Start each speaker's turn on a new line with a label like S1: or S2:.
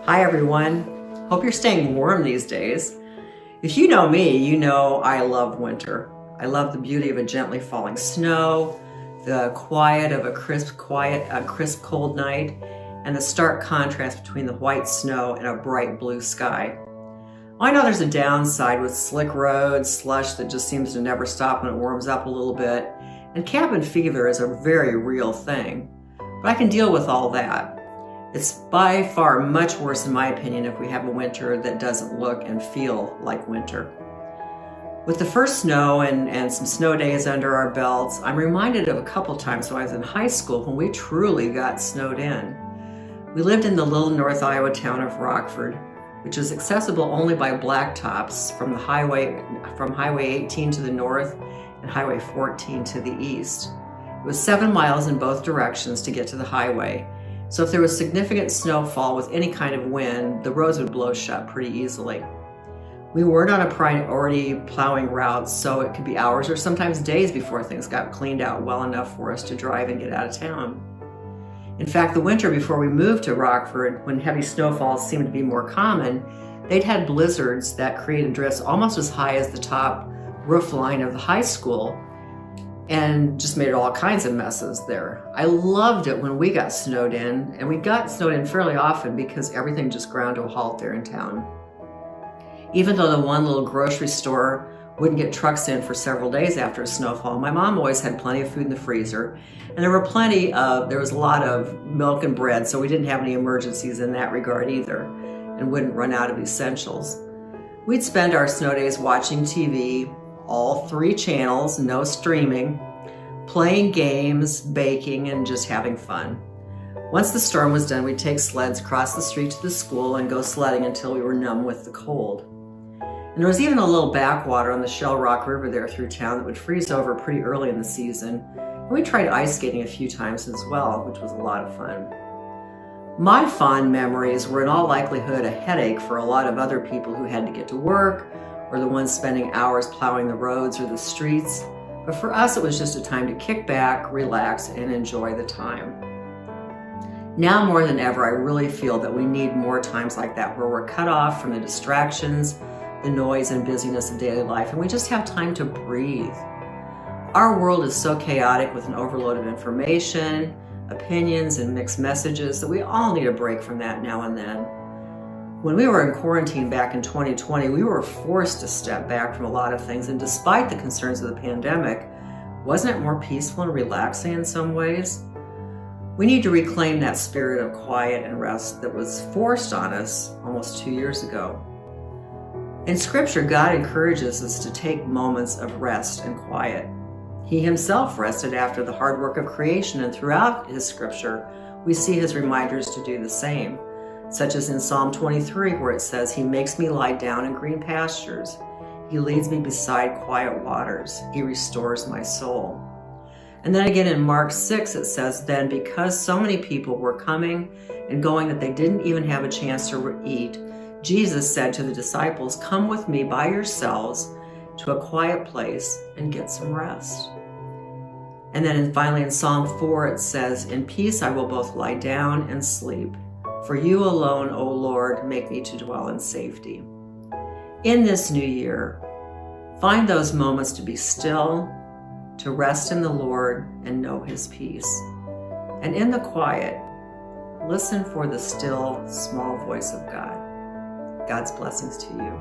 S1: Hi everyone, hope you're staying warm these days. If you know me, you know I love winter. I love the beauty of a gently falling snow, the quiet of a crisp cold night, and the stark contrast between the white snow and a bright blue sky. I know there's a downside with slick roads, slush that just seems to never stop when it warms up a little bit, and cabin fever is a very real thing. But I can deal with all that. It's by far much worse, in my opinion, if we have a winter that doesn't look and feel like winter. With the first snow and some snow days under our belts, I'm reminded of a couple times when I was in high school when we truly got snowed in. We lived in the little North Iowa town of Rockford, which is accessible only by blacktops from Highway 18 to the north and Highway 14 to the east. It was 7 miles in both directions to get to the highway. So if there was significant snowfall with any kind of wind, the roads would blow shut pretty easily. We weren't on a priority plowing route, so it could be hours or sometimes days before things got cleaned out well enough for us to drive and get out of town. In fact, the winter before we moved to Rockford, when heavy snowfalls seemed to be more common, they'd had blizzards that created drifts almost as high as the top roof line of the high school, and just made all kinds of messes there. I loved it when we got snowed in, and we got snowed in fairly often because everything just ground to a halt there in town. Even though the one little grocery store wouldn't get trucks in for several days after a snowfall, my mom always had plenty of food in the freezer, and there was a lot of milk and bread, so we didn't have any emergencies in that regard either, and wouldn't run out of essentials. We'd spend our snow days watching TV, all 3 channels, no streaming, playing games, baking, and just having fun. Once the storm was done, we'd take sleds across the street to the school and go sledding until we were numb with the cold. And there was even a little backwater on the Shell Rock River there through town that would freeze over pretty early in the season. And we tried ice skating a few times as well, which was a lot of fun. My fond memories were in all likelihood a headache for a lot of other people who had to get to work, or the ones spending hours plowing the roads or the streets. But for us, it was just a time to kick back, relax, and enjoy the time. Now more than ever, I really feel that we need more times like that where we're cut off from the distractions, the noise and busyness of daily life, and we just have time to breathe. Our world is so chaotic with an overload of information, opinions, and mixed messages that we all need a break from that now and then. When we were in quarantine back in 2020, we were forced to step back from a lot of things, and despite the concerns of the pandemic, wasn't it more peaceful and relaxing in some ways? We need to reclaim that spirit of quiet and rest that was forced on us almost 2 years ago. In Scripture, God encourages us to take moments of rest and quiet. He himself rested after the hard work of creation, and throughout his Scripture, we see his reminders to do the same, such as in Psalm 23, where it says, "He makes me lie down in green pastures. He leads me beside quiet waters. He restores my soul." And then again in Mark 6, it says, "Then because so many people were coming and going that they didn't even have a chance to eat, Jesus said to the disciples, 'Come with me by yourselves to a quiet place and get some rest.'" And then finally in Psalm 4, it says, "In peace I will both lie down and sleep. For you alone, O Lord, make me to dwell in safety." In this new year, find those moments to be still, to rest in the Lord and know his peace. And in the quiet, listen for the still, small voice of God. God's blessings to you.